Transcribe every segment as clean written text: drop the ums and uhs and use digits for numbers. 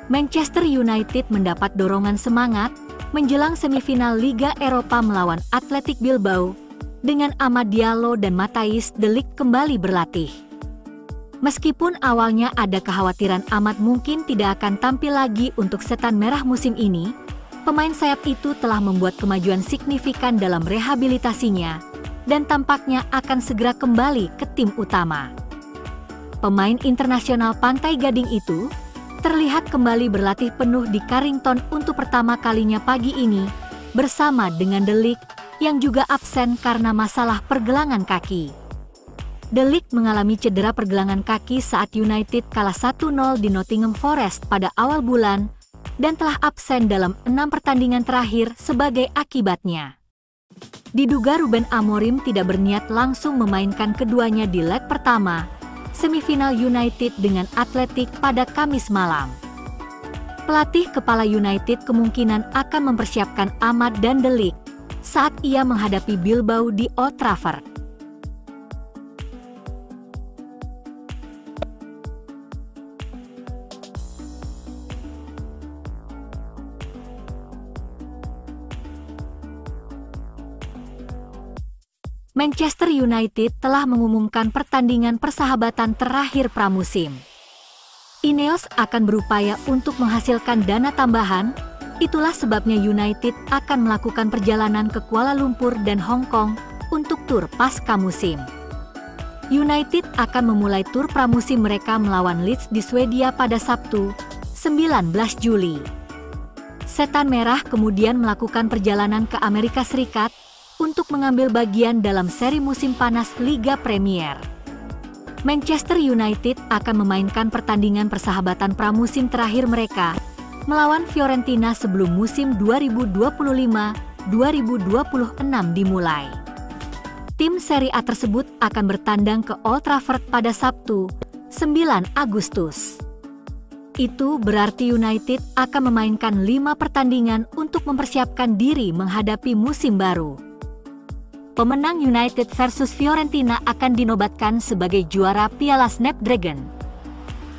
Manchester United mendapat dorongan semangat menjelang semifinal Liga Eropa melawan Athletic Bilbao dengan Amad Diallo dan Matthijs de Ligt kembali berlatih. Meskipun awalnya ada kekhawatiran Amad mungkin tidak akan tampil lagi untuk Setan Merah musim ini, pemain sayap itu telah membuat kemajuan signifikan dalam rehabilitasinya dan tampaknya akan segera kembali ke tim utama. Pemain internasional Pantai Gading itu terlihat kembali berlatih penuh di Carrington untuk pertama kalinya pagi ini bersama dengan de Ligt yang juga absen karena masalah pergelangan kaki. De Ligt mengalami cedera pergelangan kaki saat United kalah 1-0 di Nottingham Forest pada awal bulan dan telah absen dalam 6 pertandingan terakhir sebagai akibatnya. Diduga Ruben Amorim tidak berniat langsung memainkan keduanya di leg pertama semifinal United dengan Athletic pada Kamis malam. Pelatih kepala United kemungkinan akan mempersiapkan Amad dan de Ligt saat ia menghadapi Bilbao di Old Trafford. Manchester United telah mengumumkan pertandingan persahabatan terakhir pramusim. Ineos akan berupaya untuk menghasilkan dana tambahan, itulah sebabnya United akan melakukan perjalanan ke Kuala Lumpur dan Hong Kong untuk tur pasca musim. United akan memulai tur pramusim mereka melawan Leeds di Swedia pada Sabtu, 19 Juli. Setan Merah kemudian melakukan perjalanan ke Amerika Serikat untuk mengambil bagian dalam seri musim panas Liga Premier. Manchester United akan memainkan pertandingan persahabatan pramusim terakhir mereka melawan Fiorentina sebelum musim 2025-2026 dimulai. Tim Serie A tersebut akan bertandang ke Old Trafford pada Sabtu, 9 Agustus. Itu berarti United akan memainkan 5 pertandingan untuk mempersiapkan diri menghadapi musim baru. Pemenang United versus Fiorentina akan dinobatkan sebagai juara Piala Snapdragon.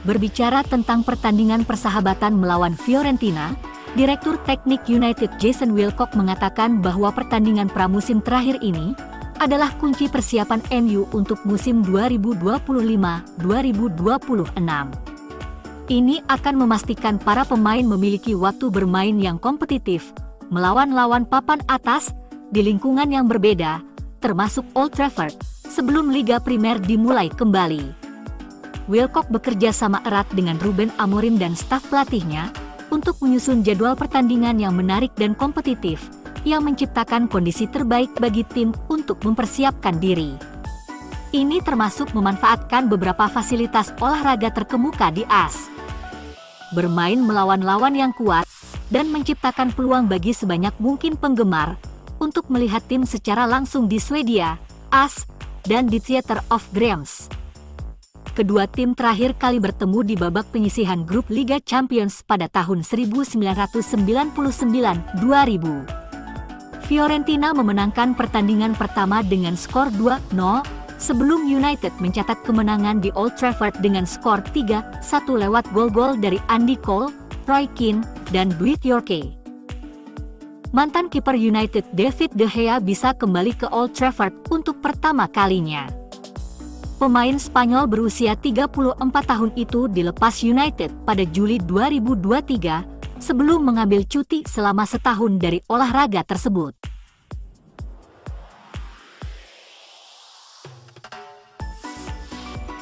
Berbicara tentang pertandingan persahabatan melawan Fiorentina, Direktur Teknik United Jason Wilcock mengatakan bahwa pertandingan pramusim terakhir ini adalah kunci persiapan MU untuk musim 2025-2026. Ini akan memastikan para pemain memiliki waktu bermain yang kompetitif, melawan lawan papan atas, di lingkungan yang berbeda, termasuk Old Trafford, sebelum Liga Primer dimulai kembali. Wilcock bekerja sama erat dengan Ruben Amorim dan staf pelatihnya untuk menyusun jadwal pertandingan yang menarik dan kompetitif, yang menciptakan kondisi terbaik bagi tim untuk mempersiapkan diri. Ini termasuk memanfaatkan beberapa fasilitas olahraga terkemuka di AS. Bermain melawan lawan yang kuat, dan menciptakan peluang bagi sebanyak mungkin penggemar untuk melihat tim secara langsung di Swedia, AS, dan di Theatre of Dreams. Kedua tim terakhir kali bertemu di babak penyisihan grup Liga Champions pada tahun 1999-2000. Fiorentina memenangkan pertandingan pertama dengan skor 2-0, sebelum United mencatat kemenangan di Old Trafford dengan skor 3-1 lewat gol-gol dari Andy Cole, Roy Keane, dan Dwight Yorke. Mantan kiper United David De Gea bisa kembali ke Old Trafford untuk pertama kalinya. Pemain Spanyol berusia 34 tahun itu dilepas United pada Juli 2023 sebelum mengambil cuti selama setahun dari olahraga tersebut.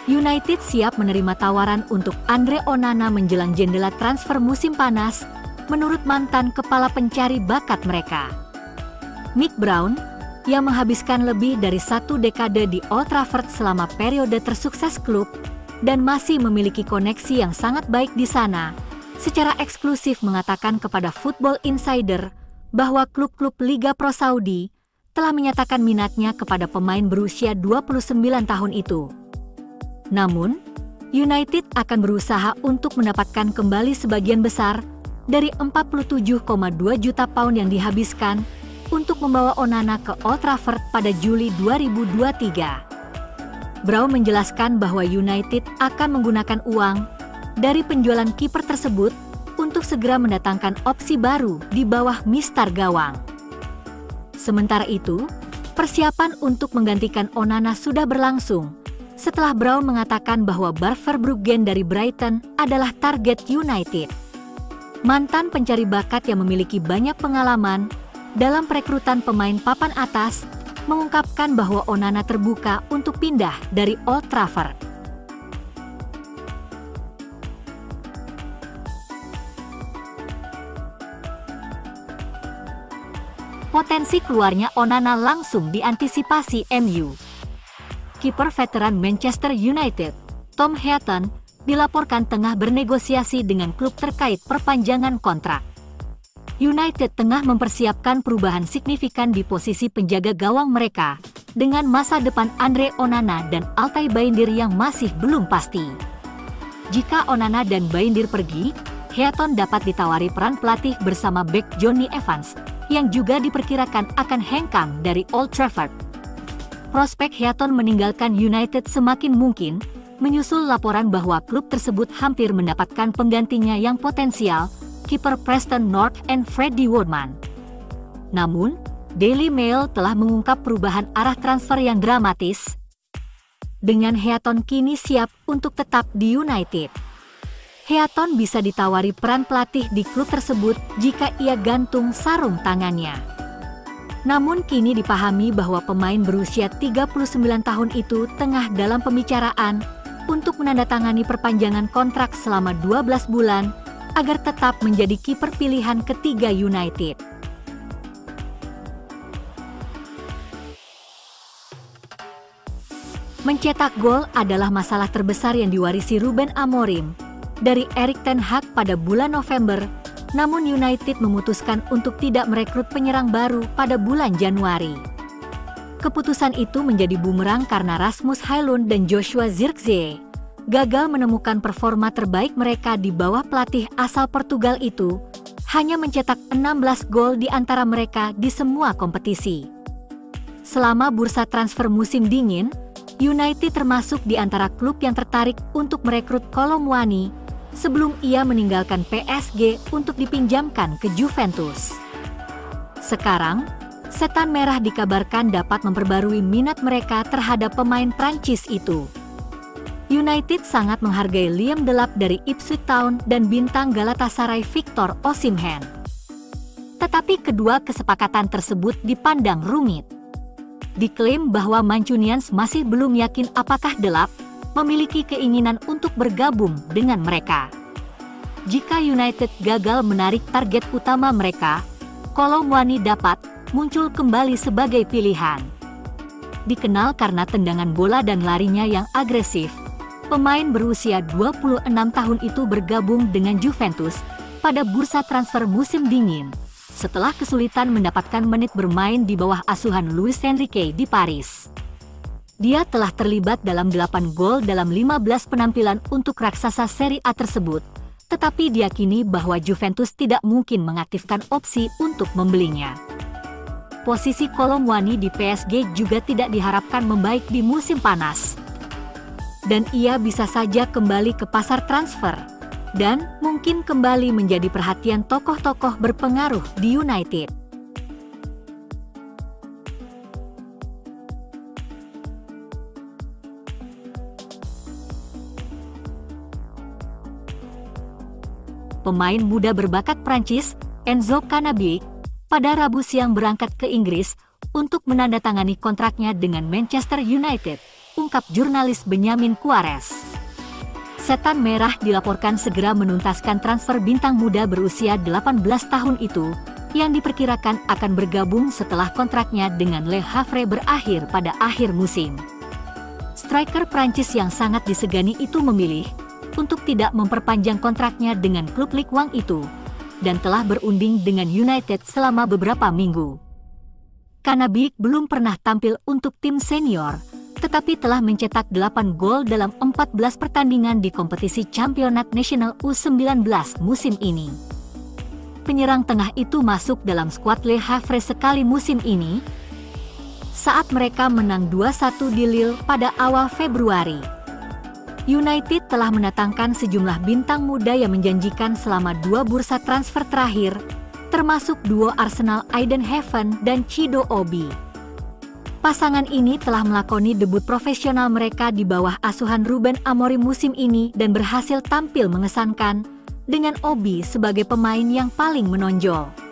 United siap menerima tawaran untuk Andre Onana menjelang jendela transfer musim panas, menurut mantan kepala pencari bakat mereka. Mick Brown, yang menghabiskan lebih dari 1 dekade di Old Trafford selama periode tersukses klub, dan masih memiliki koneksi yang sangat baik di sana, secara eksklusif mengatakan kepada Football Insider bahwa klub-klub Liga Pro Saudi telah menyatakan minatnya kepada pemain berusia 29 tahun itu. Namun, United akan berusaha untuk mendapatkan kembali sebagian besar dari 47,2 juta pound yang dihabiskan untuk membawa Onana ke Old Trafford pada Juli 2023. Brown menjelaskan bahwa United akan menggunakan uang dari penjualan kiper tersebut untuk segera mendatangkan opsi baru di bawah mistar gawang. Sementara itu, persiapan untuk menggantikan Onana sudah berlangsung setelah Brown mengatakan bahwa Verbruggen dari Brighton adalah target United. Mantan pencari bakat yang memiliki banyak pengalaman dalam perekrutan pemain papan atas mengungkapkan bahwa Onana terbuka untuk pindah dari Old Trafford. Potensi keluarnya Onana langsung diantisipasi MU. Kiper veteran Manchester United, Tom Heaton, dilaporkan tengah bernegosiasi dengan klub terkait perpanjangan kontrak. United tengah mempersiapkan perubahan signifikan di posisi penjaga gawang mereka dengan masa depan Andre Onana dan Altay Bayindir yang masih belum pasti. Jika Onana dan Bayindir pergi, Heaton dapat ditawari peran pelatih bersama bek Johnny Evans yang juga diperkirakan akan hengkang dari Old Trafford. Prospek Heaton meninggalkan United semakin mungkin menyusul laporan bahwa klub tersebut hampir mendapatkan penggantinya yang potensial, kiper Preston North and Freddie Woodman. Namun, Daily Mail telah mengungkap perubahan arah transfer yang dramatis, dengan Heaton kini siap untuk tetap di United. Heaton bisa ditawari peran pelatih di klub tersebut jika ia gantung sarung tangannya. Namun kini dipahami bahwa pemain berusia 39 tahun itu tengah dalam pembicaraan untuk menandatangani perpanjangan kontrak selama 12 bulan agar tetap menjadi kiper pilihan ketiga United. Mencetak gol adalah masalah terbesar yang diwarisi Ruben Amorim dari Erik ten Hag pada bulan November, namun United memutuskan untuk tidak merekrut penyerang baru pada bulan Januari. Keputusan itu menjadi bumerang karena Rasmus Højlund dan Joshua Zirkzee gagal menemukan performa terbaik mereka di bawah pelatih asal Portugal itu, hanya mencetak 16 gol di antara mereka di semua kompetisi. Selama bursa transfer musim dingin, United termasuk di antara klub yang tertarik untuk merekrut Kolo Muani sebelum ia meninggalkan PSG untuk dipinjamkan ke Juventus. Sekarang, Setan Merah dikabarkan dapat memperbarui minat mereka terhadap pemain Prancis itu. United sangat menghargai Liam Delap dari Ipswich Town dan bintang Galatasaray Victor Osimhen. Tetapi kedua kesepakatan tersebut dipandang rumit. Diklaim bahwa Mancunians masih belum yakin apakah Delap memiliki keinginan untuk bergabung dengan mereka. Jika United gagal menarik target utama mereka, Kolo Muani dapat muncul kembali sebagai pilihan. Dikenal karena tendangan bola dan larinya yang agresif, pemain berusia 26 tahun itu bergabung dengan Juventus pada bursa transfer musim dingin, setelah kesulitan mendapatkan menit bermain di bawah asuhan Luis Enrique di Paris. Dia telah terlibat dalam 8 gol dalam 15 penampilan untuk raksasa Serie A tersebut, tetapi diyakini bahwa Juventus tidak mungkin mengaktifkan opsi untuk membelinya. Posisi Kolo Muani di PSG juga tidak diharapkan membaik di musim panas. Dan ia bisa saja kembali ke pasar transfer, dan mungkin kembali menjadi perhatian tokoh-tokoh berpengaruh di United. Pemain muda berbakat Prancis, Enzo Cannabik, pada Rabu siang berangkat ke Inggris untuk menandatangani kontraknya dengan Manchester United, ungkap jurnalis Benjamin Quares. Setan Merah dilaporkan segera menuntaskan transfer bintang muda berusia 18 tahun itu, yang diperkirakan akan bergabung setelah kontraknya dengan Le Havre berakhir pada akhir musim. Striker Prancis yang sangat disegani itu memilih untuk tidak memperpanjang kontraknya dengan klub Ligue 1 itu, dan telah berunding dengan United selama beberapa minggu. Cannabik belum pernah tampil untuk tim senior, tetapi telah mencetak 8 gol dalam 14 pertandingan di kompetisi Championat Nasional U19 musim ini. Penyerang tengah itu masuk dalam skuad Le Havre sekali musim ini, saat mereka menang 2-1 di Lille pada awal Februari. United telah mendatangkan sejumlah bintang muda yang menjanjikan selama 2 bursa transfer terakhir, termasuk duo Arsenal Aiden Heaven dan Chido Obi. Pasangan ini telah melakoni debut profesional mereka di bawah asuhan Ruben Amorim musim ini dan berhasil tampil mengesankan, dengan Obi sebagai pemain yang paling menonjol.